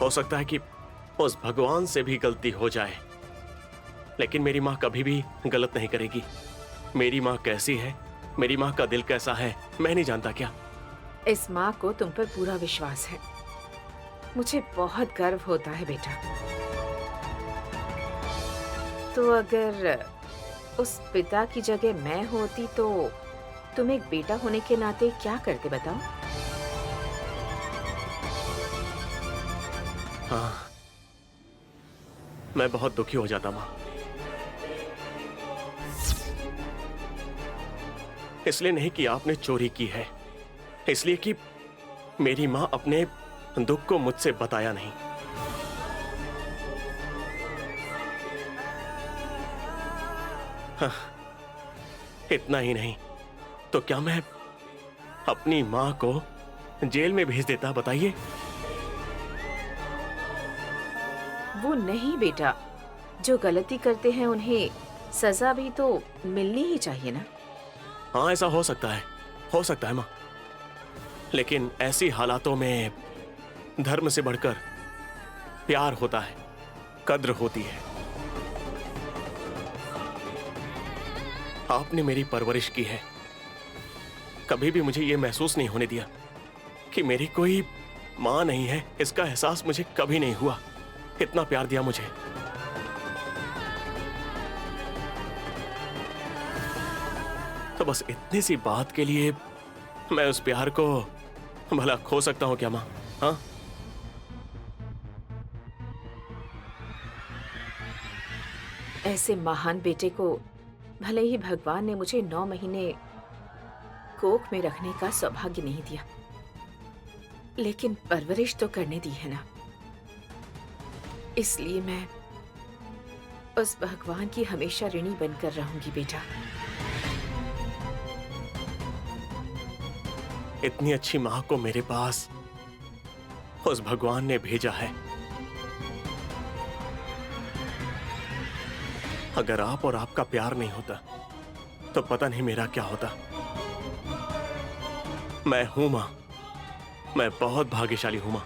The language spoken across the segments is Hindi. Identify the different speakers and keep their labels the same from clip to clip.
Speaker 1: हो सकता है कि उस भगवान से भी गलती हो जाए, लेकिन मेरी माँ कभी भी गलत नहीं करेगी। मेरी माँ कैसी है, मेरी माँ का दिल कैसा है, मैं नहीं जानता क्या?
Speaker 2: इस माँ को तुम पर पूरा विश्वास है। मुझे बहुत गर्व होता है बेटा। तो अगर उस पिता की जगह मैं होती तो तुम एक बेटा होने के नाते क्या करते बताओ?
Speaker 1: हाँ, मैं बहुत दुखी हो जाता माँ। इसलिए नहीं कि आपने चोरी की है, इसलिए कि मेरी माँ अपने दुख को मुझसे बताया नहीं। हाँ, इतना ही नहीं तो क्या मैं अपनी माँ को जेल में भेज देता, बताइए?
Speaker 2: वो नहीं बेटा, जो गलती करते हैं उन्हें सजा भी तो मिलनी ही चाहिए ना।
Speaker 1: हाँ, ऐसा हो सकता है माँ, लेकिन ऐसी हालातों में धर्म से बढ़कर प्यार होता है, कद्र होती है। आपने मेरी परवरिश की है, कभी भी मुझे यह महसूस नहीं होने दिया कि मेरी कोई माँ नहीं है। इसका एहसास मुझे कभी नहीं हुआ। इतना प्यार दिया मुझे। तो बस इतनी सी बात के लिए मैं उस प्यार को भला खो सकता हूं क्या माँ? हाँ,
Speaker 2: ऐसे महान बेटे को भले ही भगवान ने मुझे 9 महीने कोख में रखने का सौभाग्य नहीं दिया, लेकिन परवरिश तो करने दी है ना। इसलिए मैं उस भगवान की हमेशा ऋणी बनकर रहूंगी बेटा।
Speaker 1: इतनी अच्छी माँ को मेरे पास उस भगवान ने भेजा है। अगर आप और आपका प्यार नहीं होता तो पता नहीं मेरा क्या होता। मैं हूं माँ, मैं बहुत भाग्यशाली हूं माँ।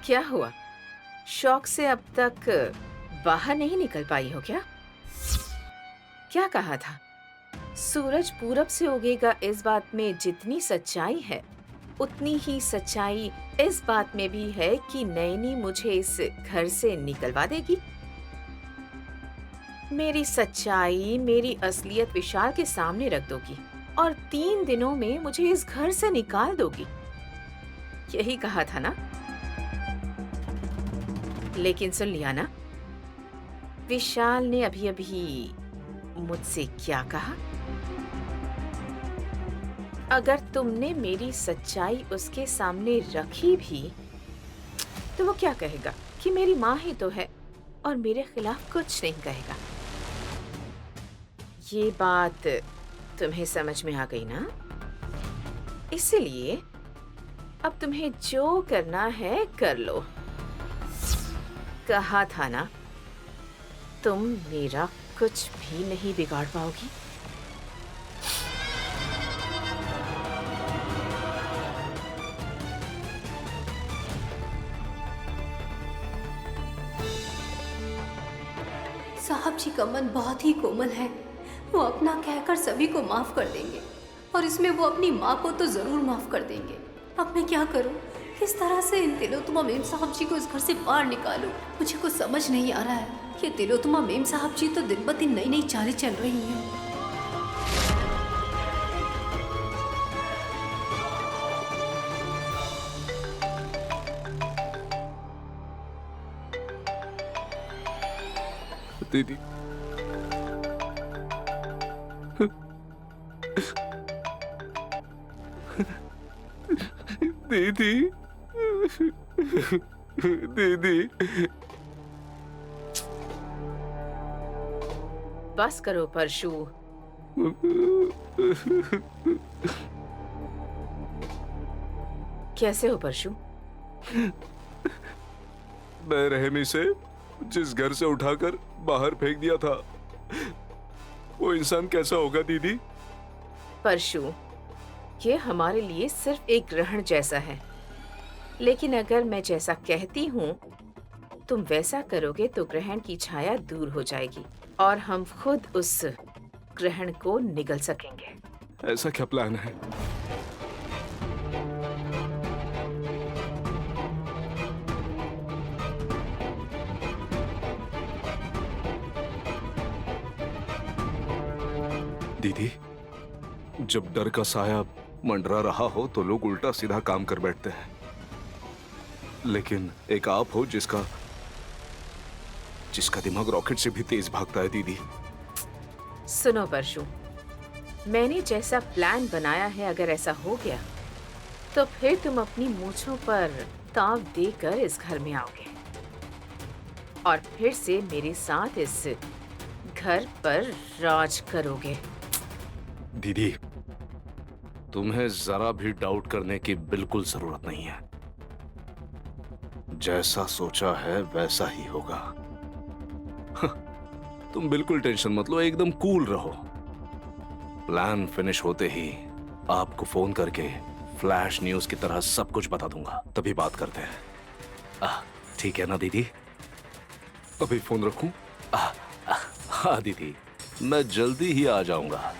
Speaker 2: क्या हुआ? शौक से अब तक बाहर नहीं निकल पाई हो क्या? क्या कहा था? सूरज पूरब से उगेगा इस बात में जितनी सच्चाई है, उतनी ही सच्चाई इस बात में भी है कि नैनी मुझे इस घर से निकलवा देगी। मेरी सच्चाई, मेरी असलियत विशाल के सामने रख दोगी और 3 दिनों में मुझे इस घर से निकाल दोगी। यही कहा था ना? लेकिन सुन लिया ना? विशाल ने अभी अभी मुझसे क्या कहा? अगर तुमने मेरी सच्चाई उसके सामने रखी भी, तो वो क्या कहेगा कि मेरी माँ ही तो है और मेरे खिलाफ कुछ नहीं कहेगा। ये बात तुम्हें समझ में आ गई ना? इसलिए अब तुम्हें जो करना है कर लो। कहा था ना, तुम मेरा कुछ भी नहीं बिगाड़ पाओगी।
Speaker 3: साहब जी का मन बहुत ही कोमल है। वो अपना कहकर सभी को माफ कर देंगे और इसमें वो अपनी माँ को तो जरूर माफ कर देंगे। अब मैं क्या करूं? किस तरह से इन तिलोत्तमा मेम साहब जी को इस घर से बाहर निकालूं? मुझे कुछ समझ नहीं आ रहा है। ये तिलोत्तमा मेम साहब जी तो दिन ब दिन नई नई चालें चल रही हैं।
Speaker 4: दीदी, दीदी, दीदी।
Speaker 2: बस करो परशु। कैसे हो परशु?
Speaker 4: बेरहमी से जिस घर से उठाकर बाहर फेंक दिया था, वो इंसान कैसा होगा दीदी?
Speaker 2: परशु, ये हमारे लिए सिर्फ एक ग्रहण जैसा है, लेकिन अगर मैं जैसा कहती हूँ तुम वैसा करोगे तो ग्रहण की छाया दूर हो जाएगी और हम खुद उस ग्रहण को निगल सकेंगे।
Speaker 4: ऐसा क्या प्लान है? दीदी, जब डर का साया मंडरा रहा हो तो लोग उल्टा सीधा काम कर बैठते हैं, लेकिन एक आप हो जिसका दिमाग रॉकेट से भी तेज भागता है दीदी।
Speaker 2: सुनो परशु, मैंने जैसा प्लान बनाया है अगर ऐसा हो गया तो फिर तुम अपनी मूंछों पर ताव देकर इस घर में आओगे और फिर से मेरे साथ इस घर पर राज करोगे।
Speaker 4: दीदी, तुम्हें जरा भी डाउट करने की बिल्कुल जरूरत नहीं है। जैसा सोचा है वैसा ही होगा। तुम बिल्कुल टेंशन मत लो, एकदम कूल रहो। प्लान फिनिश होते ही आपको फोन करके फ्लैश न्यूज की तरह सब कुछ बता दूंगा, तभी बात करते हैं। ठीक है ना दीदी? अभी फोन रखूं? हाँ दीदी, मैं जल्दी ही आ जाऊंगा।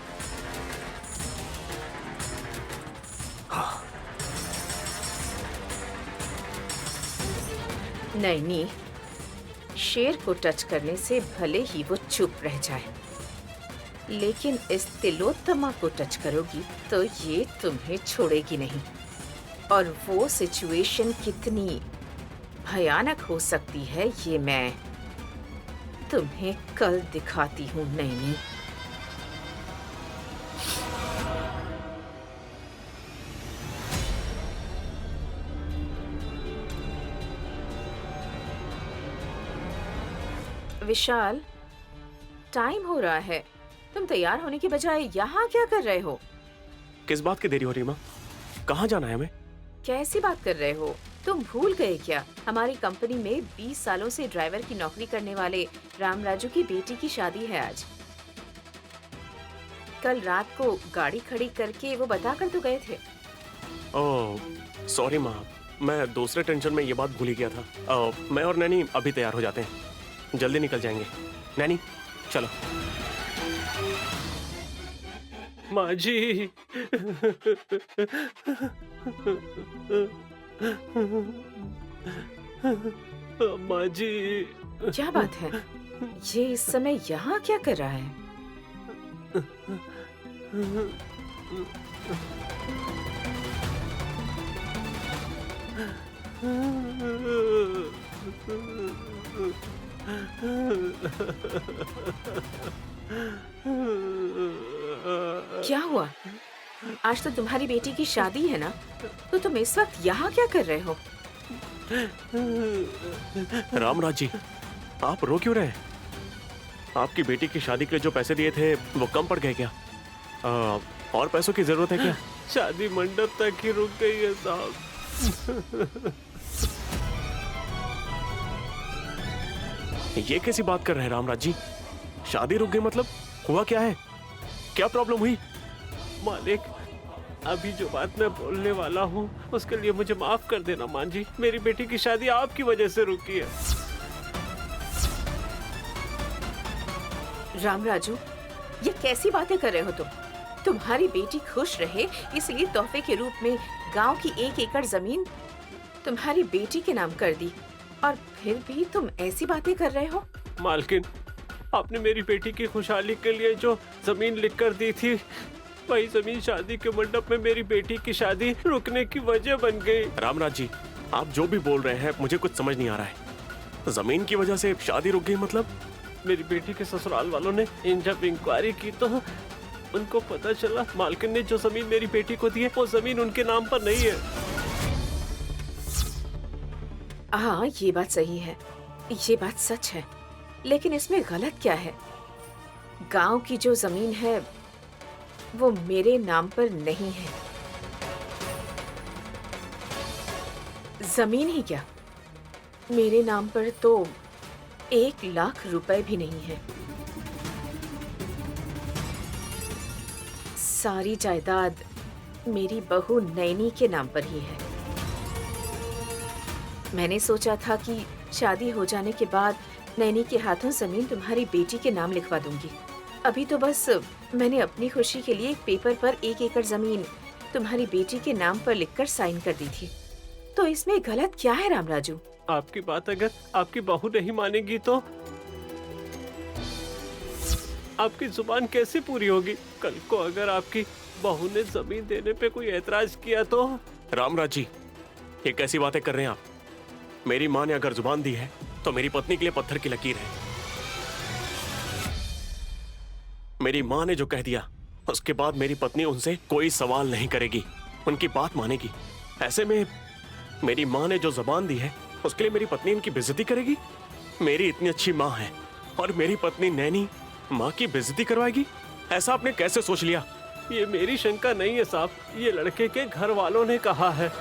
Speaker 2: नहीं, शेर को टच करने से भले ही वो चुप रह जाए, लेकिन इस तिलोत्तमा को टच करोगी तो ये तुम्हें छोड़ेगी नहीं। और वो सिचुएशन कितनी भयानक हो सकती है ये मैं तुम्हें कल दिखाती हूँ। नहीं, विशाल, टाइम हो रहा है, तुम तैयार होने के बजाय यहाँ क्या कर रहे हो?
Speaker 1: किस बात की देरी हो रही माँ? कहाँ जाना है हमें?
Speaker 2: कैसी बात कर रहे हो? तुम भूल गए क्या? हमारी कंपनी में 20 सालों से ड्राइवर की नौकरी करने वाले रामराजू की बेटी की शादी है आज। कल रात को गाड़ी खड़ी करके वो बता कर तो गए थे।
Speaker 1: ओह सॉरी माँ, मैं दूसरे टेंशन में ये बात भूल ही गया था। मैं और नैनी अभी तैयार हो जाते हैं, जल्दी निकल जाएंगे। नैनी चलो। माँ जी। माँ जी।
Speaker 2: क्या बात है? ये इस समय यहाँ क्या कर रहा है? क्या हुआ? आज तो तुम्हारी बेटी की शादी है ना, तो तुम इस वक्त यहाँ क्या कर रहे हो?
Speaker 1: रामराज जी, आप रो क्यों रहे? आपकी बेटी की शादी के लिए जो पैसे दिए थे वो कम पड़ गए क्या? और पैसों की जरूरत है क्या? शादी मंडप तक ही रुक गई है साहब। ये कैसी बात कर रहे हैं रामराज जी? शादी रुक गई मतलब हुआ क्या है? क्या प्रॉब्लम हुई? मालिक, अभी जो बात मैं बोलने वाला हूँ उसके लिए मुझे माफ कर देना मान जी। मेरी बेटी की शादी आपकी वजह से रुकी है।
Speaker 2: रामराजू, ये कैसी बातें कर रहे हो तुम? तुम्हारी बेटी खुश रहे इसलिए तोहफे के रूप में गांव की 1 एकड़ जमीन तुम्हारी बेटी के नाम कर दी, और फिर भी तुम ऐसी बातें कर रहे हो?
Speaker 1: मालकिन, आपने मेरी बेटी की खुशहाली के लिए जो जमीन लिख कर दी थी, वही जमीन शादी के मंडप में मेरी बेटी की शादी रुकने की वजह बन गई। रामराज जी, आप जो भी बोल रहे हैं मुझे कुछ समझ नहीं आ रहा है। जमीन की वजह से शादी रुक गई मतलब? मेरी बेटी के ससुराल वालों ने जब इंक्वायरी की तो उनको पता चला मालकिन ने जो जमीन मेरी बेटी को दी है वो जमीन उनके नाम पर नहीं है।
Speaker 2: हाँ, ये बात सही है, ये बात सच है, लेकिन इसमें गलत क्या है? गांव की जो जमीन है वो मेरे नाम पर नहीं है। जमीन ही क्या, मेरे नाम पर तो 1 लाख रुपए भी नहीं है। सारी जायदाद मेरी बहू नैनी के नाम पर ही है। मैंने सोचा था कि शादी हो जाने के बाद नैनी के हाथों जमीन तुम्हारी बेटी के नाम लिखवा दूंगी। अभी तो बस मैंने अपनी खुशी के लिए एक पेपर पर 1 एकड़ जमीन तुम्हारी बेटी के नाम पर लिखकर साइन कर दी थी। तो इसमें गलत क्या है रामराजू?
Speaker 1: आपकी बात अगर आपकी बहू नहीं मानेगी तो आपकी जुबान कैसे पूरी होगी? कल को अगर आपकी बहू ने जमीन देने पे कोई ऐतराज किया तो? रामराज जी, ये कैसी बातें कर रहे हैं आप? मेरी माँ ने अगर जुबान दी है तो मेरी पत्नी के लिए पत्थर की लकीर है। मेरी माँ ने जो कह दिया उसके बाद मेरी पत्नी उनसे कोई सवाल नहीं करेगी, उनकी बात मानेगी। ऐसे में मेरी माँ ने जो जुबान दी है उसके लिए मेरी पत्नी इनकी बेइज्जती करेगी? मेरी इतनी अच्छी माँ है और मेरी पत्नी नैनी माँ की बेइज्जती करवाएगी? ऐसा आपने कैसे सोच लिया? ये मेरी शंका नहीं है साहब, ये लड़के के घर वालों ने कहा है।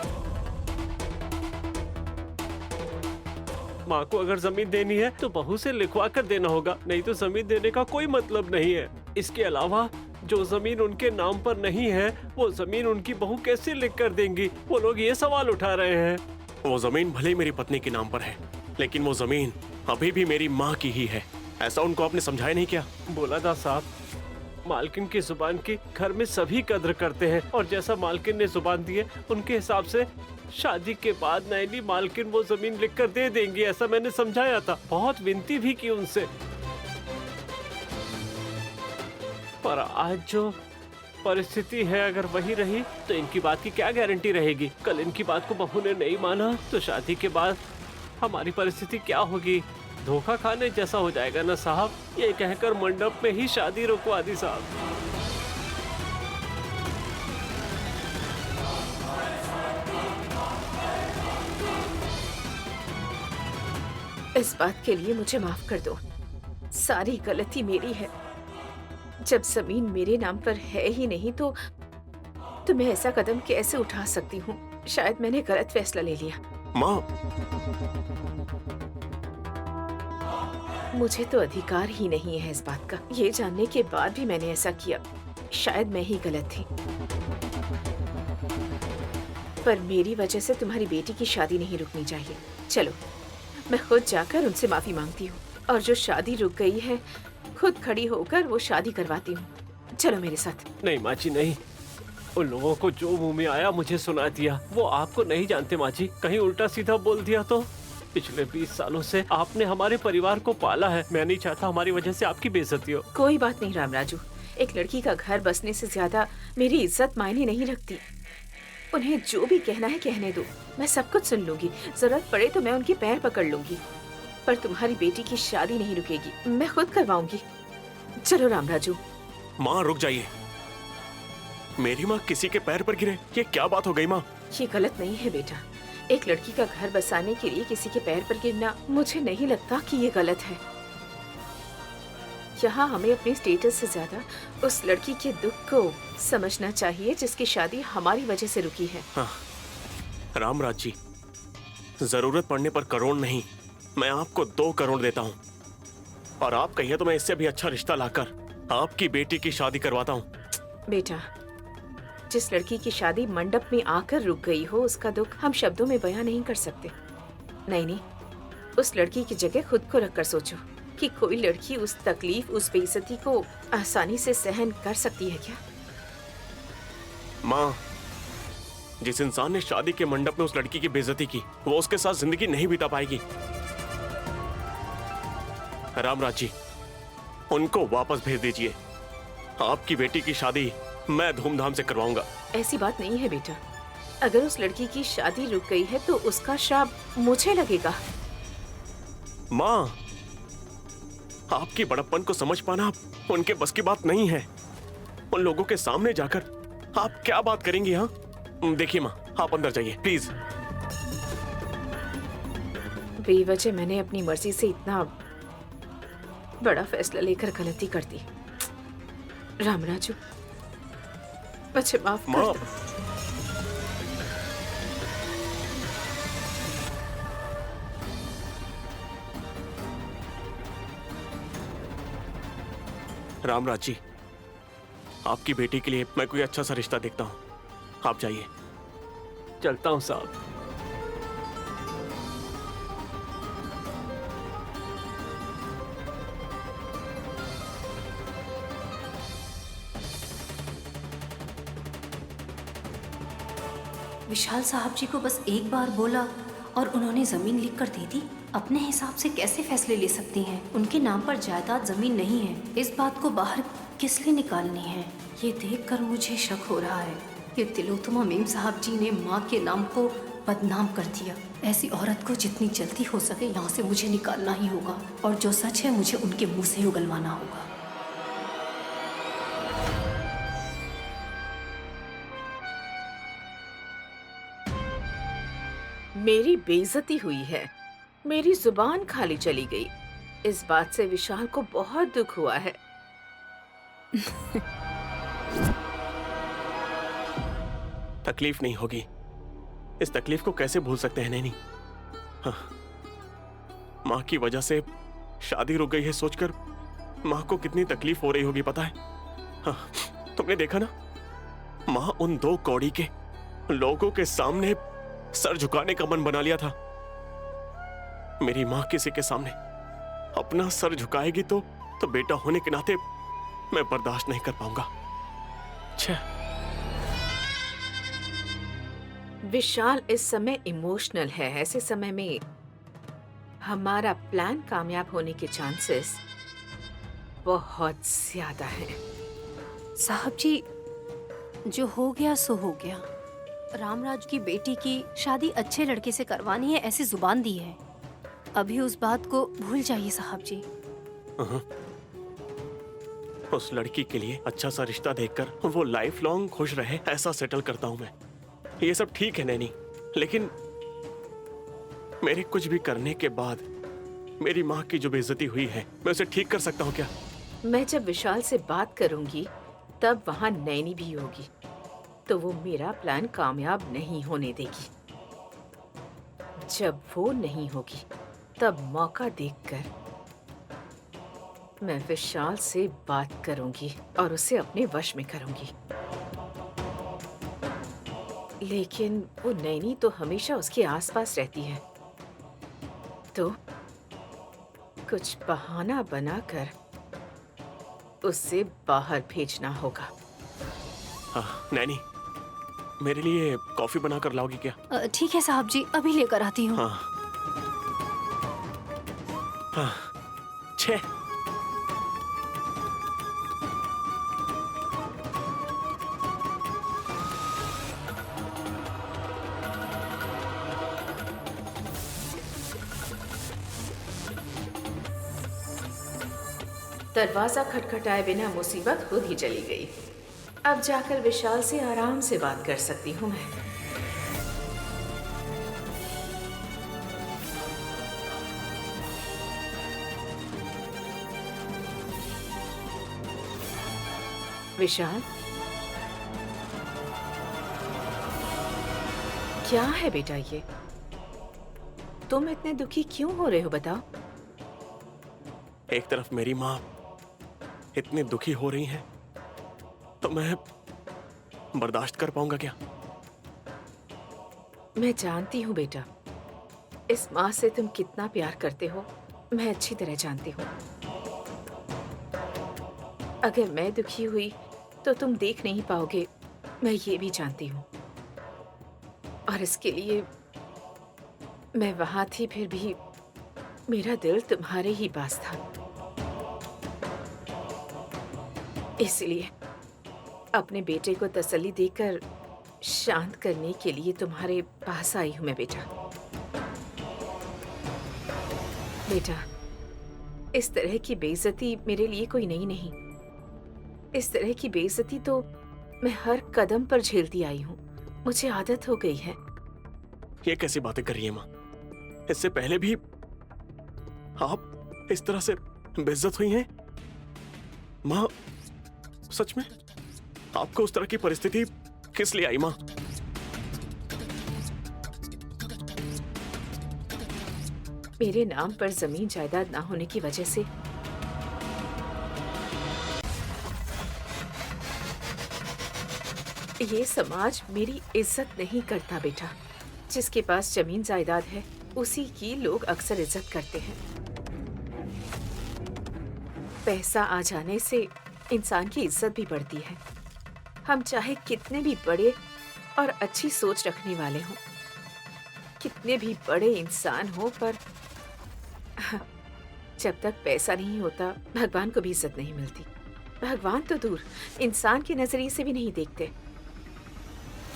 Speaker 1: माँ को अगर जमीन देनी है तो बहू से लिखवा कर देना होगा, नहीं तो जमीन देने का कोई मतलब नहीं है। इसके अलावा जो जमीन उनके नाम पर नहीं है वो जमीन उनकी बहू कैसे लिख कर देंगी? वो लोग ये सवाल उठा रहे हैं। वो जमीन भले मेरी पत्नी के नाम पर है, लेकिन वो जमीन अभी भी मेरी माँ की ही है। ऐसा उनको आपने समझाया नहीं क्या? बोला था साहब, मालकिन की जुबान की घर में सभी कद्र करते हैं और जैसा मालकिन ने जुबान दी है उनके हिसाब से शादी के बाद नैनी मालकिन वो जमीन लिख कर दे देंगी, ऐसा मैंने समझाया था। बहुत विनती भी की उनसे, पर आज जो परिस्थिति है अगर वही रही तो इनकी बात की क्या गारंटी रहेगी? कल इनकी बात को बहू ने नहीं माना तो शादी के बाद हमारी परिस्थिति क्या होगी? धोखा खाने जैसा हो जाएगा ना साहब। ये कहकर मंडप में ही शादी रुकवा दी साहब।
Speaker 2: इस बात के लिए मुझे माफ कर दो। सारी गलती मेरी है। जब जमीन मेरे नाम पर है ही नहीं तो मैं ऐसा कदम कैसे उठा सकती हूँ? शायद मैंने गलत फैसला ले लिया।
Speaker 1: माँ,
Speaker 2: मुझे तो अधिकार ही नहीं है इस बात का। ये जानने के बाद भी मैंने ऐसा किया। शायद मैं ही गलत थी, पर मेरी वजह से तुम्हारी बेटी की शादी नहीं रुकनी चाहिए। चलो, मैं खुद जाकर उनसे माफी मांगती हूँ और जो शादी रुक गई है खुद खड़ी होकर वो शादी करवाती हूँ। चलो मेरे साथ।
Speaker 1: नहीं माँ जी नहीं, उन लोगों को जो मुंह में आया मुझे सुना दिया। वो आपको नहीं जानते माँ जी, कहीं उल्टा सीधा बोल दिया तो? पिछले 20 सालों से आपने हमारे परिवार को पाला है, मैं नहीं चाहता हमारी वजह से आपकी बेइज्जती हो।
Speaker 2: कोई बात नहीं रामराजू, एक लड़की का घर बसने से ज्यादा मेरी इज्जत मायने नहीं रखती। उन्हें जो भी कहना है कहने दो, मैं सब कुछ सुन लूंगी। जरूरत पड़े तो मैं उनके पैर पकड़ लूंगी, पर तुम्हारी बेटी की शादी नहीं रुकेगी, मैं खुद करवाऊंगी। चलो रामराजू।
Speaker 1: माँ रुक जाइए, मेरी माँ किसी के पैर पर गिरे, ये क्या बात हो गई माँ?
Speaker 2: ये गलत नहीं है बेटा। एक लड़की का घर बसाने के लिए किसी के पैर पर गिरना मुझे नहीं लगता कि ये गलत है। यहाँ हमें अपने स्टेटस से ज्यादा उस लड़की के दुख को समझना चाहिए जिसकी शादी हमारी वजह से रुकी है।
Speaker 1: हाँ, रामराज जी, जरूरत पड़ने पर करोड़ नहीं, मैं आपको 2 करोड़ देता हूँ और आप कहिए तो मैं इससे भी अच्छा रिश्ता लाकर आपकी बेटी की शादी करवाता हूँ।
Speaker 2: बेटा, जिस लड़की की शादी मंडप में आकर रुक गई हो उसका दुख हम शब्दों में बयां नहीं कर सकते। नहीं, उस लड़की की जगह खुद को रखकर सोचो कि कोई लड़की उस तकलीफ, उस बेइज्जती को आसानी से सहन कर सकती है क्या?
Speaker 1: माँ, जिस इंसान ने शादी के मंडप में उस लड़की की बेइज्जती की वो उसके साथ जिंदगी नहीं बिता पाएगी। रामराज जी, उनको वापस भेज दीजिए। आपकी बेटी की शादी मैं धूमधाम से करवाऊंगा।
Speaker 2: ऐसी बात नहीं है बेटा, अगर उस लड़की की शादी रुक गई है तो उसका श्राप मुझे लगेगा।
Speaker 1: माँ, आपकी बड़प्पन को समझ पाना उनके बस की बात नहीं है। उन लोगों के सामने जाकर आप क्या बात करेंगी? हाँ देखिए माँ, आप अंदर जाइए प्लीज।
Speaker 2: बेवजह मैंने अपनी मर्जी से इतना बड़ा फैसला लेकर गलती कर दी। रामराजू, मुझे माफ कर दो।
Speaker 1: रामराज जी, आपकी बेटी के लिए मैं कोई अच्छा सा रिश्ता देखता हूँ। आप जाइए। चलता हूँ साहब।
Speaker 3: विशाल साहब जी को बस एक बार बोला और उन्होंने जमीन लिख कर दे दी। अपने हिसाब से कैसे फैसले ले सकती हैं? उनके नाम पर जायदाद जमीन नहीं है। इस बात को बाहर किस लिए निकालनी है? ये देखकर मुझे शक हो रहा है कि तिलोत्तमा मेम साहब जी ने माँ के नाम को बदनाम कर दिया। ऐसी औरत को जितनी जल्दी हो सके यहाँ से मुझे निकालना ही होगा, और जो सच है मुझे उनके मुंह से उगलवाना होगा।
Speaker 2: मेरी बेइज्जती हुई है, मेरी जुबान खाली चली गई। इस बात से विशाल को बहुत दुख हुआ है।
Speaker 1: तकलीफ नहीं होगी। इस तकलीफ को कैसे भूल सकते हैं नैनी? हाँ, माँ की वजह से शादी रुक गई है सोचकर माँ को कितनी तकलीफ हो रही होगी पता है? हाँ, तुमने देखा ना, माँ उन दो कौड़ी के लोगों के सामने सर झुकाने का मन बना लिया था। मेरी माँ किसी के सामने अपना सर झुकाएगी तो बेटा होने के नाते मैं बर्दाश्त नहीं कर पाऊंगा। छह।
Speaker 2: विशाल इस समय इमोशनल है। ऐसे समय में हमारा प्लान कामयाब होने के चांसेस बहुत ज्यादा हैं।
Speaker 3: साहब जी, जो हो गया सो हो गया। रामराज की बेटी की शादी अच्छे लड़के से करवानी है, ऐसी जुबान दी है। अभी उस बात को भूल जाइए साहब जी।
Speaker 1: उस लड़की के लिए अच्छा सा रिश्ता देखकर वो लाइफ लॉन्ग खुश रहे, ऐसा सेटल करता हूं मैं। ये सब ठीक है नैनी, लेकिन मेरे कुछ भी करने के बाद मेरी माँ की जो बेइज्जती हुई है, मैं उसे ठीक कर सकता हूँ क्या?
Speaker 2: मैं जब विशाल से बात करूंगी तब वहां नैनी भी होगी, तो वो मेरा प्लान कामयाब नहीं होने देगी। जब वो नहीं होगी तब मौका देखकर मैं विशाल से बात करूंगी और उसे अपने वश में करूंगी। लेकिन वो नैनी तो हमेशा उसके आसपास रहती है, तो कुछ बहाना बनाकर उसे बाहर भेजना होगा।
Speaker 1: हाँ नैनी, मेरे लिए कॉफी बनाकर लाओगी क्या?
Speaker 3: ठीक है साहब जी, अभी लेकर आती हूँ।
Speaker 1: हाँ। हाँ। छह।
Speaker 2: दरवाजा खटखटाए बिना मुसीबत खुद ही चली गई। अब जाकर विशाल से आराम से बात कर सकती हूँ मैं। विशाल, क्या है बेटा ये? तुम इतने दुखी क्यों हो रहे हो, बताओ।
Speaker 1: एक तरफ मेरी माँ इतनी दुखी हो रही है तो मैं बर्दाश्त कर पाऊंगा क्या?
Speaker 2: मैं जानती हूँ बेटा, इस माँ से तुम कितना प्यार करते हो, मैं अच्छी तरह जानती हूँ। अगर मैं दुखी हुई तो तुम देख नहीं पाओगे, मैं ये भी जानती हूँ। और इसके लिए मैं वहां थी, फिर भी मेरा दिल तुम्हारे ही पास था। इसलिए अपने बेटे को तसल्ली देकर शांत करने के लिए तुम्हारे पास आई हूं मैं बेटा। बेटा, इस तरह की बेइज्जती मेरे लिए कोई नई नहीं। इस तरह की बेइज्जती तो मैं हर कदम पर झेलती आई हूँ, मुझे आदत हो गई है।
Speaker 1: ये कैसी बातें कर रही है माँ? इससे पहले भी आप इस तरह से बेइज्जत हुई हैं? माँ, सच में आपको उस तरह की परिस्थिति किस लिए आई माँ?
Speaker 2: मेरे नाम पर जमीन जायदाद ना होने की वजह से ये समाज मेरी इज्जत नहीं करता बेटा। जिसके पास जमीन जायदाद है उसी की लोग अक्सर इज्जत करते हैं। पैसा आ जाने से इंसान की इज्जत भी बढ़ती है। हम चाहे कितने भी बड़े और अच्छी सोच रखने वाले हों, कितने भी बड़े इंसान हो, पर जब तक पैसा नहीं होता भगवान को भी इज्जत नहीं मिलती। भगवान तो दूर, इंसान के नजरिए से भी नहीं देखते।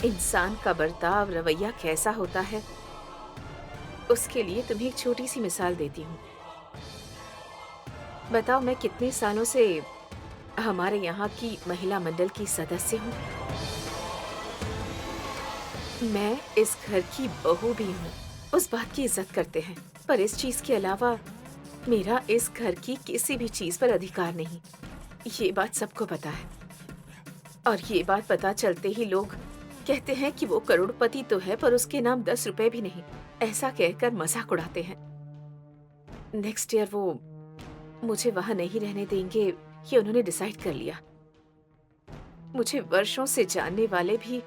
Speaker 2: इंसान का बर्ताव रवैया कैसा होता है उसके लिए तुम्हें एक छोटी सी मिसाल देती हूँ। बताओ, मैं कितने सालों से हमारे यहाँ की महिला मंडल की सदस्य हूँ। मैं इस घर की बहू भी हूँ, उस बात की इज्जत करते हैं। पर इस चीज के अलावा मेरा इस घर की किसी भी चीज पर अधिकार नहीं। ये बात सबको पता है, और ये बात पता चलते ही लोग कहते हैं कि वो करोड़पति तो है पर उसके नाम 10 रुपए भी नहीं। ऐसा कहकर मजाक उड़ाते हैं। नेक्स्ट ईयर वो मुझे वहां नहीं रहने देंगे, ये उन्होंने डिसाइड कर लिया। मुझे वर्षों से जानने वाले भी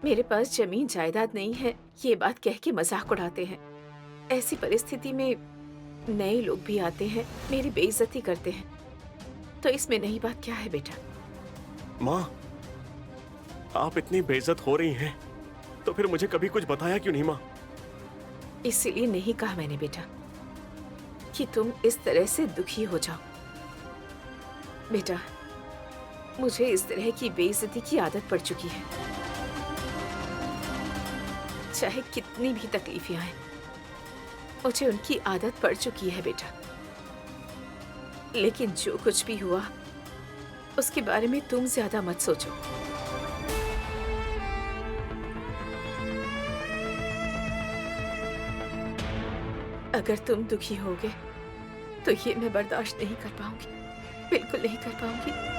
Speaker 2: मेरे पास जमीन जायदाद नहीं है ये बात कह के मजाक उड़ाते हैं। ऐसी परिस्थिति में नए लोग भी आते हैं, मेरी बेइज्जती करते हैं। तो इसमें नई बात क्या है बेटा?
Speaker 1: माँ, आप इतनी बेइज्जत हो रही हैं तो फिर मुझे कभी कुछ बताया क्यों नहीं माँ?
Speaker 2: इसीलिए नहीं कहा मैंने बेटा कि तुम इस तरह से दुखी हो जाओ। बेटा, मुझे इस तरह की बेइज्जती की आदत पड़ चुकी है। चाहे कितनी भी तकलीफें आए, मुझे उनकी आदत पड़ चुकी है बेटा। लेकिन जो कुछ भी हुआ उसके बारे में तुम ज्यादा मत सोचो। अगर तुम दुखी होगे तो ये मैं बर्दाश्त नहीं कर पाऊंगी, बिल्कुल नहीं कर पाऊंगी।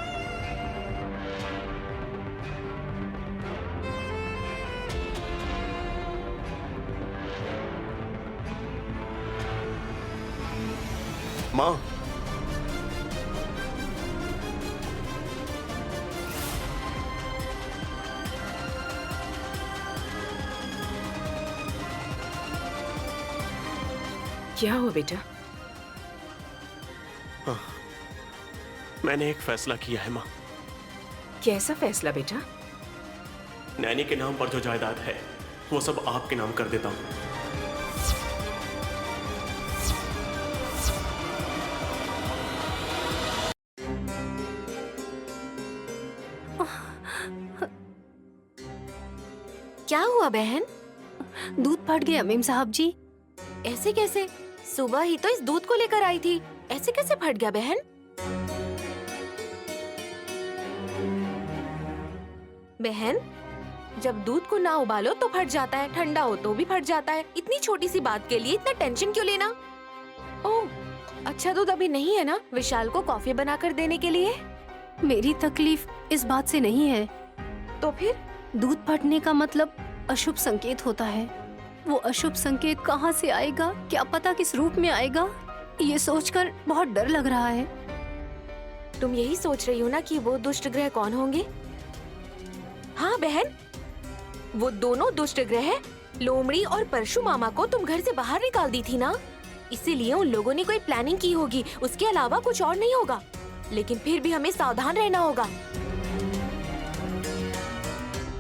Speaker 1: माँ,
Speaker 2: क्या हुआ बेटा?
Speaker 1: मैंने एक फैसला किया है माँ।
Speaker 2: कैसा फैसला बेटा?
Speaker 1: नैनी के नाम पर जो जायदाद है वो सब आपके नाम कर देता हूँ।
Speaker 5: क्या हुआ बहन?
Speaker 3: दूध फट गया मेम साहब जी।
Speaker 5: ऐसे कैसे? सुबह ही तो इस दूध को लेकर आई थी, ऐसे कैसे फट गया बहन? बहन, जब दूध को ना उबालो तो फट जाता है, ठंडा हो तो भी फट जाता है। इतनी छोटी सी बात के लिए इतना टेंशन क्यों लेना? ओह, अच्छा दूध अभी नहीं है ना विशाल को कॉफी बनाकर देने के लिए?
Speaker 3: मेरी तकलीफ इस बात से नहीं है।
Speaker 5: तो फिर?
Speaker 3: दूध फटने का मतलब अशुभ संकेत होता है। वो अशुभ संकेत कहाँ से आएगा, क्या पता किस रूप में आएगा, ये सोचकर बहुत डर लग रहा है।
Speaker 5: तुम यही सोच रही हो ना कि वो दुष्ट ग्रह कौन होंगे? हाँ बहन, वो दोनों दुष्ट ग्रह लोमड़ी और परशु मामा को तुम घर से बाहर निकाल दी थी ना, इसीलिए उन लोगों ने कोई प्लानिंग की होगी, उसके अलावा कुछ और नहीं होगा। लेकिन फिर भी हमें सावधान रहना होगा।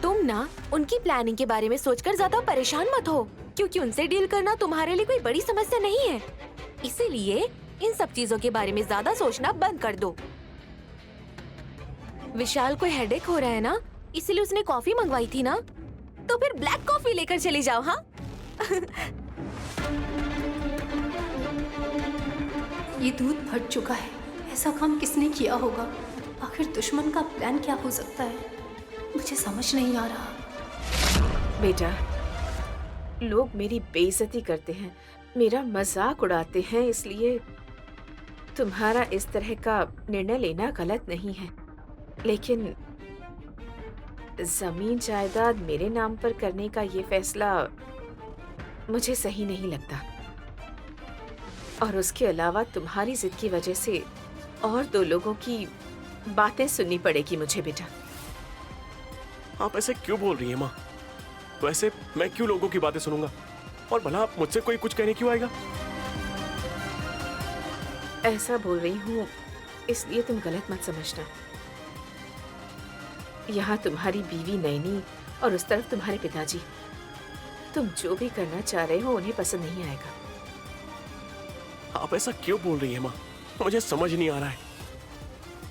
Speaker 5: तुम ना उनकी प्लानिंग के बारे में सोचकर ज्यादा परेशान मत हो, क्योंकि उनसे डील करना तुम्हारे लिए कोई बड़ी समस्या नहीं है। इसीलिए इन सब चीजों के बारे में ज्यादा सोचना बंद कर दो। विशाल को हेडेक हो रहा है ना, इसीलिए उसने कॉफी मंगवाई थी ना, तो फिर ब्लैक कॉफी लेकर चली जाओ। हाँ
Speaker 3: ये दूध फट चुका है, ऐसा काम किसने किया होगा? आखिर दुश्मन का प्लान क्या हो सकता है, मुझे समझ नहीं आ रहा।
Speaker 2: बेटा, लोग मेरी बेइज्जती करते हैं, मेरा मजाक उड़ाते हैं, इसलिए तुम्हारा इस तरह का निर्णय लेना गलत नहीं है। लेकिन जमीन जायदाद मेरे नाम पर करने का ये फैसला मुझे सही नहीं लगता। और उसके अलावा तुम्हारी जिद की वजह से और 2 लोगों की बातें सुननी पड़ेगी मुझे बेटा।
Speaker 1: आप ऐसे क्यों बोल रही हैं माँ? वैसे मैं क्यों लोगों की बातें सुनूंगा? और भला आप मुझसे कोई कुछ कहने क्यों आएगा?
Speaker 2: ऐसा बोल रही हूँ इसलिए तुम गलत मत समझना। यहाँ तुम्हारी बीवी नैनी और उस तरफ तुम्हारे पिताजी। तुम जो भी करना चाह रहे हो उन्हें पसंद नहीं आएगा।
Speaker 1: आप ऐसा क्यों बोल रही हैं माँ? मुझे समझ नहीं आ रहा है।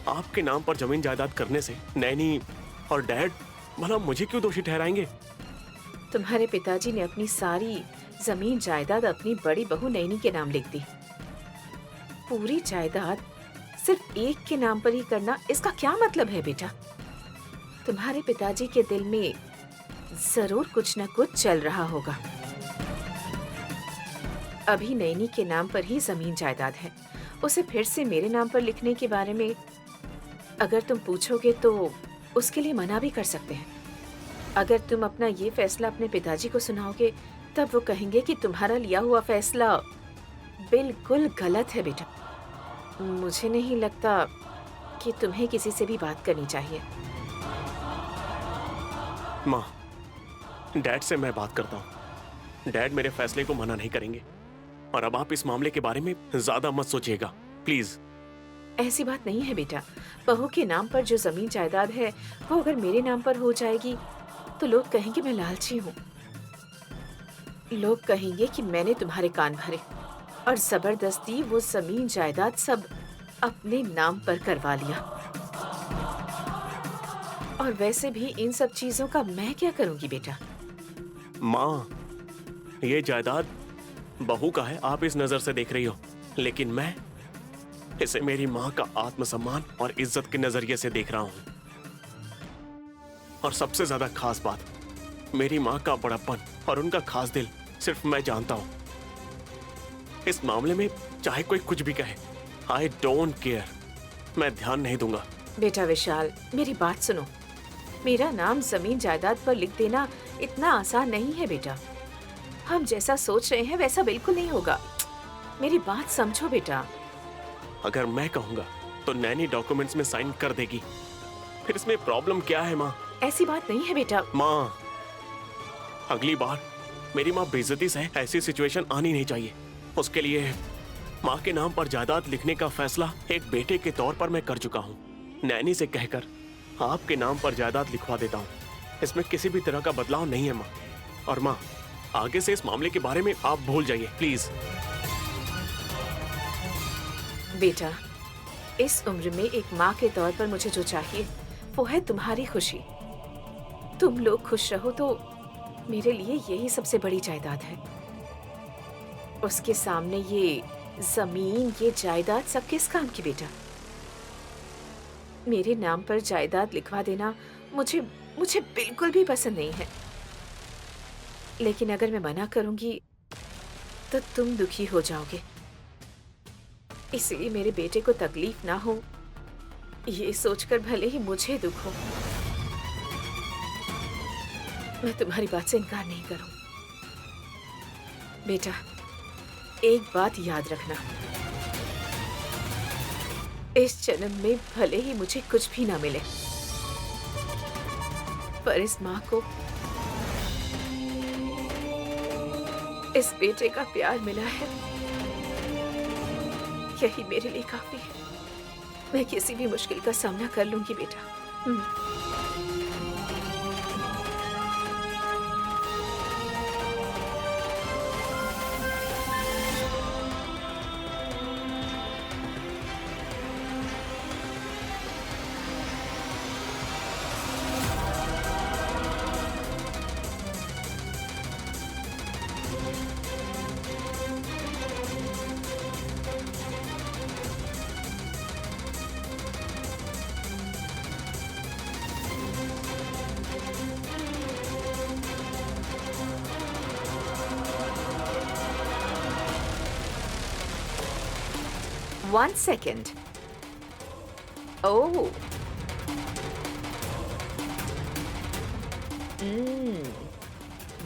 Speaker 1: आपके नाम पर जमीन जायदाद करने से नैनी और डैड भला मुझे क्यों दोषी ठहराएंगे?
Speaker 2: तुम्हारे पिताजी ने अपनी सारी जमीन जायदाद अपनी बड़ी बहू नैनी के नाम लिख दी। पूरी जायदाद सिर्फ एक के नाम पर ही करना, इसका क्या मतलब है बेटा? तुम्हारे पिताजी के दिल में जरूर कुछ न कुछ चल रहा होगा। अभी नैनी के नाम पर ही जमीन जायदाद है, उसे फिर से मेरे नाम पर लिखने के बारे में अगर तुम पूछोगे तो उसके लिए मना भी कर सकते हैं। अगर तुम अपना ये फैसला अपने पिताजी को सुनाओगे तब वो कहेंगे कि तुम्हारा लिया हुआ फैसला बिल्कुल गलत है बेटा। मुझे नहीं लगता कि तुम्हें किसी से भी बात करनी चाहिए।
Speaker 1: माँ, डैड से मैं बात करता हूँ। डैड मेरे फैसले को मना नहीं करेंगे। और अब आप इस मामले के बारे में ज्यादा मत सोचिएगा प्लीज।
Speaker 2: ऐसी बात नहीं है बेटा। बहू के नाम पर जो जमीन जायदाद है वो अगर मेरे नाम पर हो जाएगी तो लोग कहेंगे मैं लालची हूँ। लोग कहेंगे कि मैंने तुम्हारे कान भरे और जबरदस्ती वो जमीन जायदाद सब अपने नाम पर करवा लिया। और वैसे भी इन सब चीजों का मैं क्या करूंगी बेटा?
Speaker 1: माँ, ये जायदाद बहू का है, आप इस नजर से देख रही हो, लेकिन मैं इसे मेरी माँ का आत्मसम्मान और इज्जत के नजरिए से देख रहा हूँ। और सबसे ज्यादा खास बात, मेरी माँ का बड़प्पन और उनका खास दिल सिर्फ मैं जानता हूँ। इस मामले में चाहे कोई कुछ भी कहे, आई डोंट केयर, मैं ध्यान नहीं दूंगा।
Speaker 2: बेटा विशाल, मेरी बात सुनो। मेरा नाम जमीन जायदाद पर लिख देना इतना आसान नहीं है बेटा। हम जैसा सोच रहे हैं वैसा बिल्कुल नहीं होगा। मेरी बात समझो बेटा।
Speaker 1: अगर मैं कहूंगा तो नैनी डॉक्यूमेंट्स में साइन कर देगी, फिर इसमें प्रॉब्लम क्या है माँ?
Speaker 2: ऐसी बात नहीं है बेटा।
Speaker 1: माँ, अगली बार मेरी माँ बेइज्जती से ऐसी सिचुएशन आनी नहीं चाहिए। उसके लिए माँ के नाम पर जायदाद लिखने का फैसला एक बेटे के तौर पर मैं कर चुका हूँ। नैनी से कहकर आपके नाम पर जायदाद लिखवा देता हूँ। इसमें किसी भी तरह का बदलाव नहीं है माँ। और माँ, आगे से इस मामले के बारे में आप भूल जाइए प्लीज।
Speaker 2: बेटा, इस उम्र में एक माँ के तौर पर मुझे जो चाहिए वो है तुम्हारी खुशी। तुम लोग खुश रहो तो मेरे लिए यही सबसे बड़ी जायदाद है। उसके सामने ये जमीन, ये जायदाद सब किस काम की बेटा? मेरे नाम पर जायदाद लिखवा देना मुझे बिल्कुल भी पसंद नहीं है। लेकिन अगर मैं मना करूंगी तो तुम दुखी हो जाओगे। इसलिए मेरे बेटे को तकलीफ ना हो ये सोचकर भले ही मुझे दुख हो, मैं तुम्हारी बात से इनकार नहीं करूं। बेटा, एक बात याद रखना, इस जन्म में भले ही मुझे कुछ भी ना मिले, पर इस माँ को इस बेटे का प्यार मिला है, यही मेरे लिए काफी है। मैं किसी भी मुश्किल का सामना कर लूंगी बेटा। One second. Oh.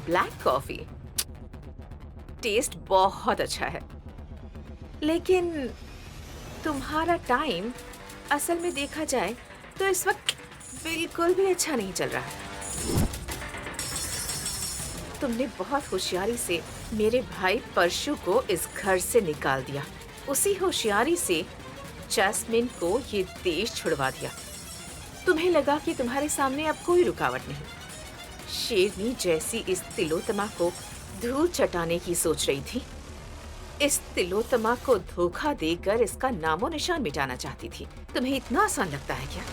Speaker 2: Black coffee taste बहुत अच्छा है, लेकिन तुम्हारा टाइम असल में देखा जाए तो इस वक्त बिल्कुल भी अच्छा नहीं चल रहा है। तुमने बहुत होशियारी से मेरे भाई परशु को इस घर से निकाल दिया। उसी होशियारी से जैस्मिन को ये देश छुड़वा दिया। तुम्हें लगा कि तुम्हारे सामने अब कोई रुकावट नहीं। शेरनी जैसी इस तिलोत्तमा को धूल चटाने की सोच रही थी। इस तिलोत्तमा को धोखा देकर इसका नामो निशान मिटाना चाहती थी। तुम्हें इतना आसान लगता है क्या?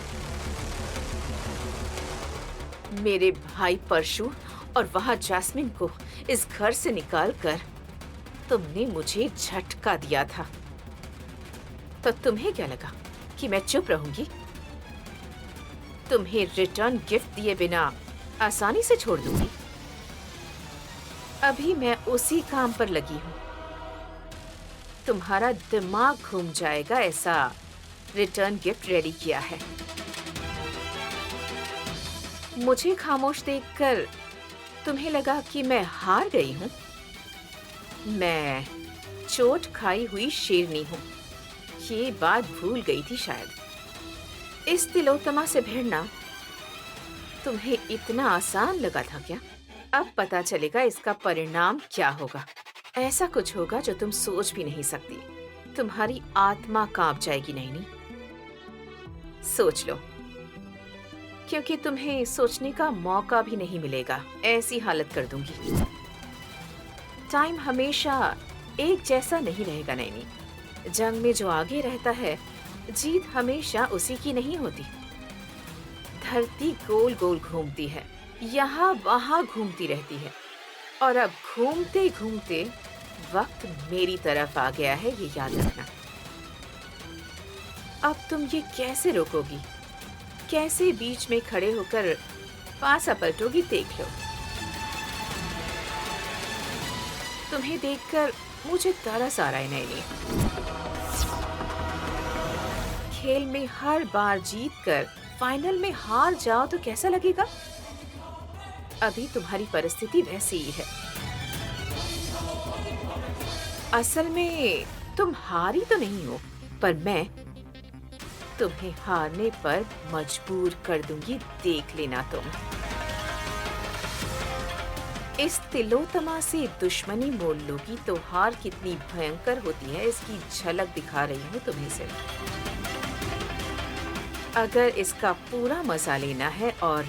Speaker 2: मेरे भाई परशु और वहाँ जैस्मिन को इस घर से निकालकर तुमने मुझे झटका दिया था। तो तुम्हें क्या लगा कि मैं चुप रहूंगी? तुम्हें रिटर्न गिफ्ट दिए बिना आसानी से छोड़ दूंगी? अभी मैं उसी काम पर लगी हूँ। तुम्हारा दिमाग घूम जाएगा ऐसा रिटर्न गिफ्ट रेडी किया है। मुझे खामोश देखकर तुम्हें लगा कि मैं हार गई हूँ। मैं चोट खाई हुई शेरनी हूँ। ये बात भूल गई थी शायद। इस तिलोत्तमा से भिड़ना तुम्हें इतना आसान लगा था क्या? अब पता चलेगा इसका परिणाम क्या होगा। ऐसा कुछ होगा जो तुम सोच भी नहीं सकती। तुम्हारी आत्मा कांप जाएगी। नहीं, सोच लो, क्योंकि तुम्हें सोचने का मौका भी नहीं मिलेगा। ऐसी हालत कर दूंगी। टाइम हमेशा एक जैसा नहीं रहेगा नैनी। जंग में जो आगे रहता है, जीत हमेशा उसी की नहीं होती। धरती गोल गोल घूमती है, यहाँ वहाँ घूमती रहती है, और अब घूमते घूमते वक्त मेरी तरफ आ गया है, ये याद रखना। अब तुम ये कैसे रोकोगी? कैसे बीच में खड़े होकर पासा पलटोगी? देख लो। तुम्हें देखकर मुझे तरस आ रहा है नैनी। खेल में हर बार जीतकर फाइनल में हार जाओ तो कैसा लगेगा? अभी तुम्हारी परिस्थिति वैसी ही है। असल में तुम हारी तो नहीं हो, पर मैं तुम्हें हारने पर मजबूर कर दूंगी। देख लेना तुम। इस तिलोत्तमा से दुश्मनी मोल लोगी तो हार कितनी भयंकर होती है, इसकी झलक दिखा रही हूँ तुम्हें सिर्फ। अगर इसका पूरा मजा लेना है और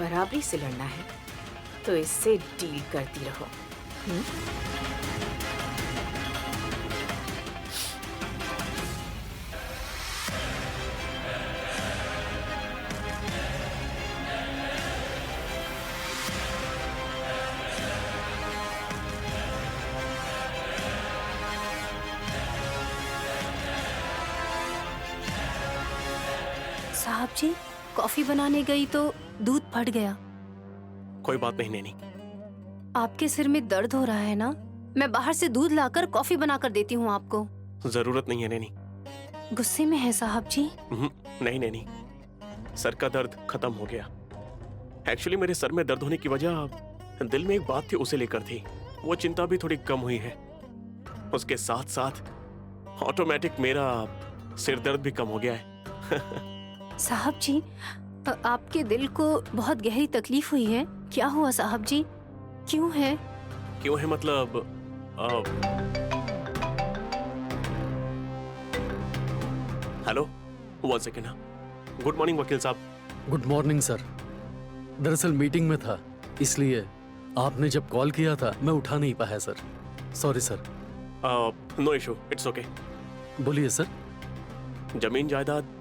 Speaker 2: बराबरी से लड़ना है, तो इससे डील करती रहो।
Speaker 3: साहब जी, कॉफी बनाने गई तो दूध फट गया।
Speaker 1: कोई बात नहीं नैनी।
Speaker 3: आपके सिर में दर्द हो रहा है ना? मैं बाहर से दूध लाकर कॉफी बनाकर देती हूँ आपको।
Speaker 1: जरूरत नहीं है नैनी।
Speaker 3: गुस्से में है साहब जी?
Speaker 1: नहीं नैनी, सर का दर्द खत्म हो गया। एक्चुअली मेरे सर में दर्द होने की वजह दिल में एक बात थी, उसे लेकर थी। वो चिंता भी थोड़ी कम हुई है। उसके साथ साथ ऑटोमेटिक मेरा सिर दर्द भी कम हो गया है।
Speaker 3: साहब जी, आपके दिल को बहुत गहरी तकलीफ हुई है। क्या हुआ साहब जी? क्यों है?
Speaker 1: क्यों है मतलब हेलो, 1 सेकेंड। गुड मॉर्निंग वकील साहब।
Speaker 6: Good morning sir. दरअसल मीटिंग में था, इसलिए आपने जब कॉल किया था मैं उठा नहीं पाया sir. Sorry sir.
Speaker 1: No issue, it's okay.
Speaker 6: बोलिए सर।
Speaker 1: जमीन जायदाद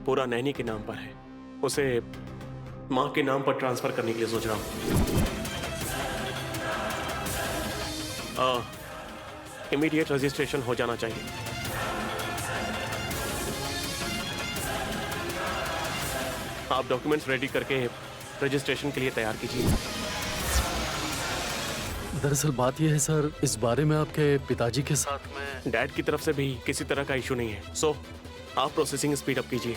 Speaker 1: पूरा नैनी के नाम पर है। उसे माँ के नाम पर ट्रांसफर करने के लिए सोच रहा हूँ। इमीडिएट रजिस्ट्रेशन हो जाना चाहिए। आप डॉक्यूमेंट्स रेडी करके रजिस्ट्रेशन के लिए तैयार कीजिए।
Speaker 6: दरअसल बात यह है सर, इस बारे में आपके पिताजी के साथ में
Speaker 1: डैड की तरफ से भी किसी तरह का इशू नहीं है। सो आप प्रोसेसिंग स्पीड अप कीजिए।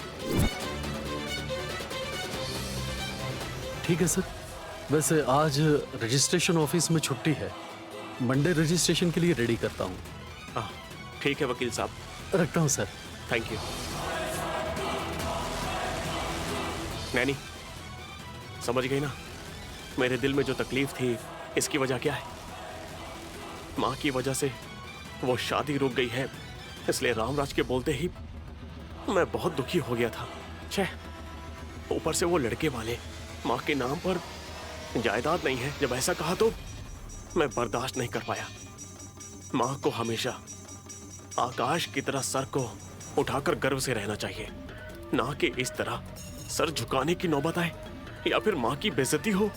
Speaker 6: ठीक है सर। वैसे आज रजिस्ट्रेशन ऑफिस में छुट्टी है, मंडे रजिस्ट्रेशन के लिए रेडी करता हूँ।
Speaker 1: ठीक है वकील साहब,
Speaker 6: रखता हूँ सर।
Speaker 1: Thank you. नैनी, समझ गई ना? मेरे दिल में जो तकलीफ थी इसकी वजह क्या है? माँ की वजह से वो शादी रुक गई है, इसलिए रामराज के बोलते ही मैं बहुत दुखी हो गया था। छह, ऊपर से वो लड़के वाले माँ के नाम पर जायदाद नहीं है। जब ऐसा कहा तो मैं बर्दाश्त नहीं कर पाया। माँ को हमेशा आकाश की तरह सर को उठाकर गर्व से रहना चाहिए, ना कि इस तरह सर झुकाने की नौबत आए या फिर माँ की बेइज्जती हो।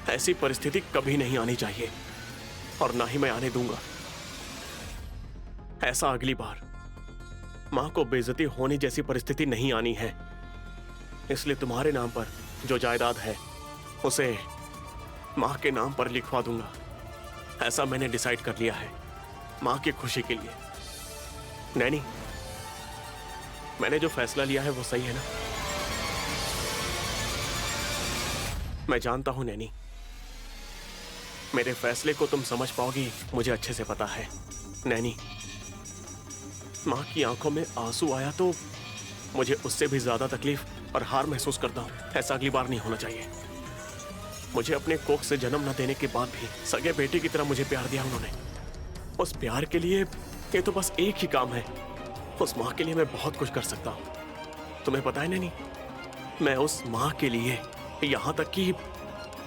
Speaker 1: ऐसी परिस्थिति कभी नहीं आनी चाहिए और ना ही मैं आने दूंगा। ऐसा अगली बार माँ को बेइज्जती होने जैसी परिस्थिति नहीं आनी है। इसलिए तुम्हारे नाम पर जो जायदाद है उसे माँ के नाम पर लिखवा दूंगा। ऐसा मैंने डिसाइड कर लिया है, माँ की खुशी के लिए। नैनी, मैंने जो फैसला लिया है वो सही है ना? मैं जानता हूं नैनी, मेरे फैसले को तुम समझ पाओगी, मुझे अच्छे से पता है। नैनी, माँ की आंखों में आंसू आया तो मुझे उससे भी ज्यादा तकलीफ और हार महसूस करता हूँ। ऐसा अगली बार नहीं होना चाहिए। मुझे अपने कोख से जन्म न देने के बाद भी सगे बेटे की तरह मुझे प्यार दिया उन्होंने। उस प्यार के लिए ये तो बस एक ही काम है। उस माँ के लिए मैं बहुत कुछ कर सकता हूँ। तुम्हें पता है नैनी, मैं उस माँ के लिए यहाँ तक कि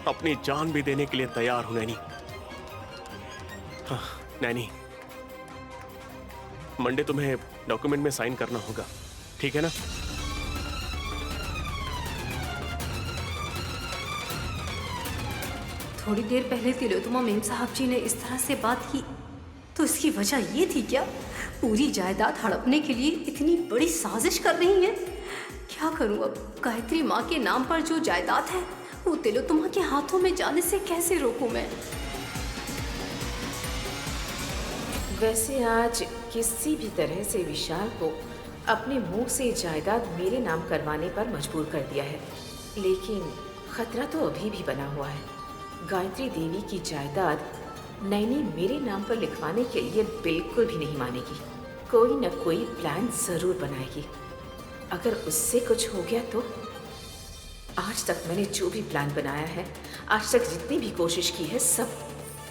Speaker 1: अपनी जान भी देने के लिए तैयार हूं नैनी। हाँ, नैनी, मंडे तुम्हें डॉक्यूमेंट में साइन करना होगा, ठीक है ना?
Speaker 3: थोड़ी देर पहले तिलोत्तमा मेम साहब जी ने इस तरह से बात की तो इसकी वजह ये थी क्या? पूरी जायदाद हड़पने के लिए इतनी बड़ी साजिश कर रही है। क्या करूं अब? गायत्री माँ के नाम पर जो जायदाद है वो तिलोत्तमा के हाथों में जाने से कैसे रोकूं मैं?
Speaker 2: वैसे आज किसी भी तरह से विशाल को अपने मुंह से जायदाद मेरे नाम करवाने पर मजबूर कर दिया है, लेकिन खतरा तो अभी भी बना हुआ है। गायत्री देवी की जायदाद नैनी मेरे नाम पर लिखवाने के लिए बिल्कुल भी नहीं मानेगी। कोई न कोई प्लान जरूर बनाएगी। अगर उससे कुछ हो गया तो आज तक मैंने जो भी प्लान बनाया है, आज तक जितनी भी कोशिश की है, सब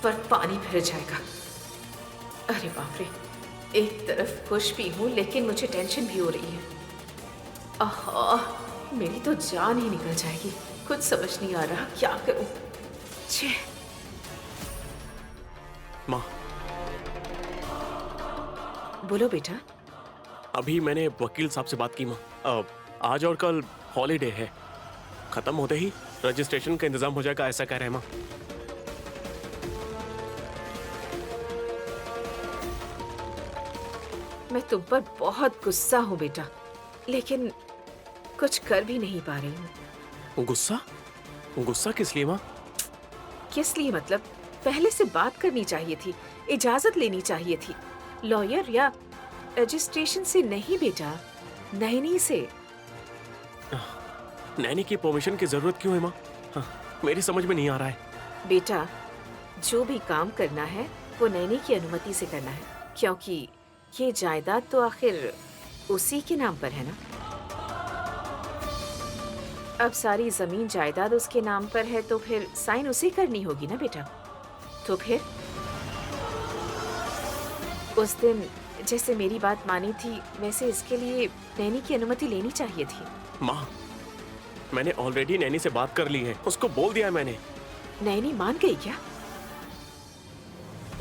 Speaker 2: पर पानी फिर जाएगा। अरे बाप रे, एक तरफ खुश भी हूँ लेकिन मुझे टेंशन भी हो रही है। आहा, मेरी तो जान ही निकल जाएगी। कुछ समझ नहीं आ रहा क्या करूं। छे।
Speaker 1: माँ,
Speaker 2: बोलो बेटा।
Speaker 1: अभी मैंने वकील साहब से बात की माँ। आज और कल हॉलीडे है, खत्म होते ही रजिस्ट्रेशन का इंतजाम हो जाएगा, ऐसा कह रहे हैं माँ।
Speaker 2: मैं तुम पर बहुत गुस्सा हूँ बेटा, लेकिन कुछ कर भी नहीं पा रही हूँ।
Speaker 1: गुस्सा? गुस्सा किस लिए माँ?
Speaker 2: किस लिए मतलब? पहले से बात करनी चाहिए थी, इजाजत लेनी चाहिए थी। लॉयर या रजिस्ट्रेशन से नहीं बेटा, नैनी से।
Speaker 1: नैनी की परमिशन की जरूरत क्यों है माँ? हाँ, मेरी समझ में नहीं आ रहा है।
Speaker 2: बेटा, जो भी काम करना है वो नैनी की अनुमति से करना है, क्योंकि ये जायदाद तो आखिर उसी के नाम पर है ना। अब सारी जमीन जायदाद उसके नाम पर है तो फिर साइन उसी करनी होगी ना बेटा। तो फिर उस दिन जैसे मेरी बात मानी थी, वैसे इसके लिए नैनी की अनुमति लेनी चाहिए थी।
Speaker 1: माँ, मैंने ऑलरेडी नैनी से बात कर ली है, उसको बोल दिया है मैंने।
Speaker 2: नैनी मान गई क्या?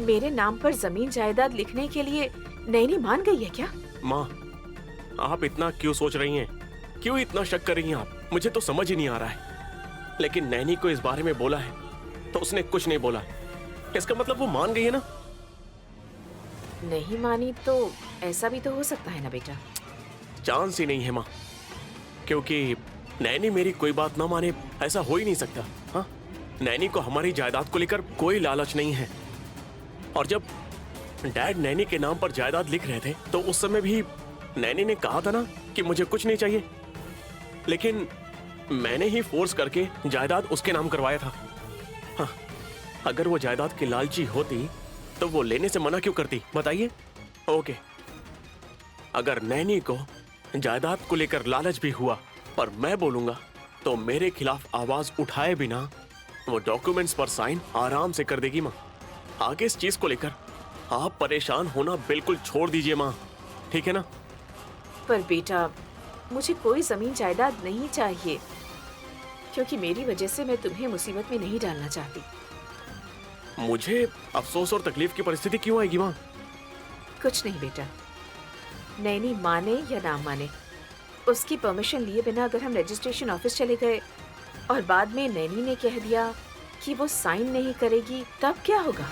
Speaker 2: मेरे नाम पर जमीन जायदाद लिखने के लिए नैनी मान गई है क्या?
Speaker 1: माँ, आप इतना क्यों सोच रही हैं? क्यों इतना शक कर रही हैं आप? मुझे तो समझ ही नहीं आ रहा है। लेकिन नैनी को इस बारे में बोला है तो उसने कुछ नहीं बोला, इसका मतलब वो मान गई है ना?
Speaker 2: नहीं मानी तो ऐसा भी तो हो सकता है ना बेटा।
Speaker 1: चांस ही नहीं है माँ, क्योंकि नैनी मेरी कोई बात ना माने, ऐसा हो ही नहीं सकता। हाँ, नैनी को हमारी जायदाद को लेकर कोई लालच नहीं है। और जब डैड नैनी के नाम पर जायदाद लिख रहे थे तो उस समय भी नैनी ने कहा था ना कि मुझे कुछ नहीं चाहिए, लेकिन मैंने ही फोर्स करके जायदाद उसके नाम करवाया था। हाँ, अगर वो जायदाद की लालची होती तो वो लेने से मना क्यों करती, बताइए? ओके, अगर नैनी को जायदाद को लेकर लालच भी हुआ और मैं बोलूंगा तो मेरे खिलाफ आवाज उठाए बिना वो डॉक्यूमेंट्स पर साइन आराम से कर देगी माँ। आगे इस चीज को लेकर आप परेशान होना बिल्कुल छोड़ दीजिए माँ, ठीक है ना?
Speaker 2: पर बेटा, मुझे कोई जमीन जायदाद नहीं चाहिए, क्योंकि मेरी वजह से मैं तुम्हें मुसीबत में नहीं डालना चाहती।
Speaker 1: मुझे अफसोस और तकलीफ की परिस्थिति क्यों आएगी माँ?
Speaker 2: कुछ नहीं बेटा, नैनी माने या ना माने, उसकी परमिशन लिए बिना अगर हम रजिस्ट्रेशन ऑफिस चले गए और बाद में नैनी ने कह दिया कि वो साइन नहीं करेगी, तब क्या होगा?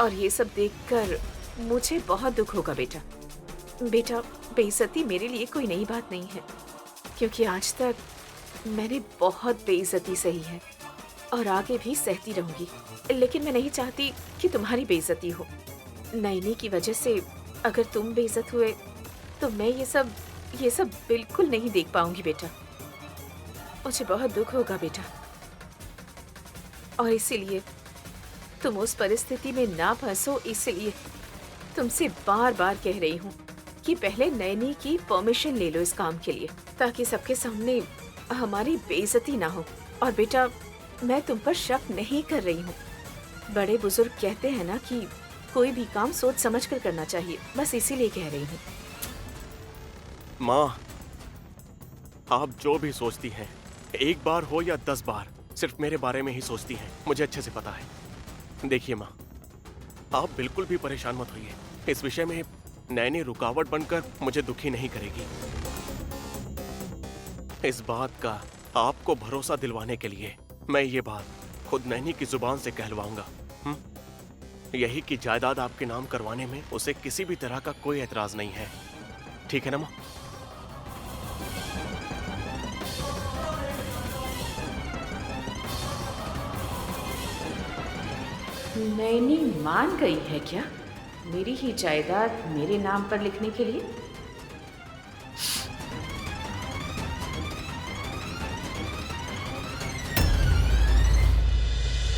Speaker 2: और ये सब देखकर मुझे बहुत दुख होगा बेटा। बेटा, बेइज्जती मेरे लिए कोई नई बात नहीं है, क्योंकि आज तक मैंने बहुत बेइज्जती सही है और आगे भी सहती रहूंगी। लेकिन मैं नहीं चाहती कि तुम्हारी बेइज्जती हो। नैनी की वजह से अगर तुम बेइज्जत हुए तो मैं ये सब बिल्कुल नहीं देख पाऊंगी बेटा। मुझे बहुत दुख होगा बेटा, और इसीलिए तुम उस परिस्थिति में ना फंसो, इसलिए तुमसे बार बार कह रही हूँ कि पहले नैनी की परमिशन ले लो इस काम के लिए, ताकि सबके सामने हमारी बेइज्जती ना हो। और बेटा, मैं तुम पर शक नहीं कर रही हूँ। बड़े बुजुर्ग कहते हैं ना कि कोई भी काम सोच समझ कर करना चाहिए, बस इसीलिए कह रही हूँ।
Speaker 1: माँ, आप जो भी सोचती हैं, एक बार हो या 10 बार, सिर्फ मेरे बारे में ही सोचती हैं, मुझे अच्छे से पता है। देखिए माँ, आप बिल्कुल भी परेशान मत होइए। इस विषय में नैनी रुकावट बनकर मुझे दुखी नहीं करेगी। इस बात का आपको भरोसा दिलवाने के लिए मैं ये बात खुद नैनी की जुबान से कहलवाऊंगा। यही कि जायदाद आपके नाम करवाने में उसे किसी भी तरह का कोई एतराज नहीं है, ठीक है ना माँ?
Speaker 2: नैनी मान गई है क्या मेरी ही जायदाद मेरे नाम पर लिखने के लिए?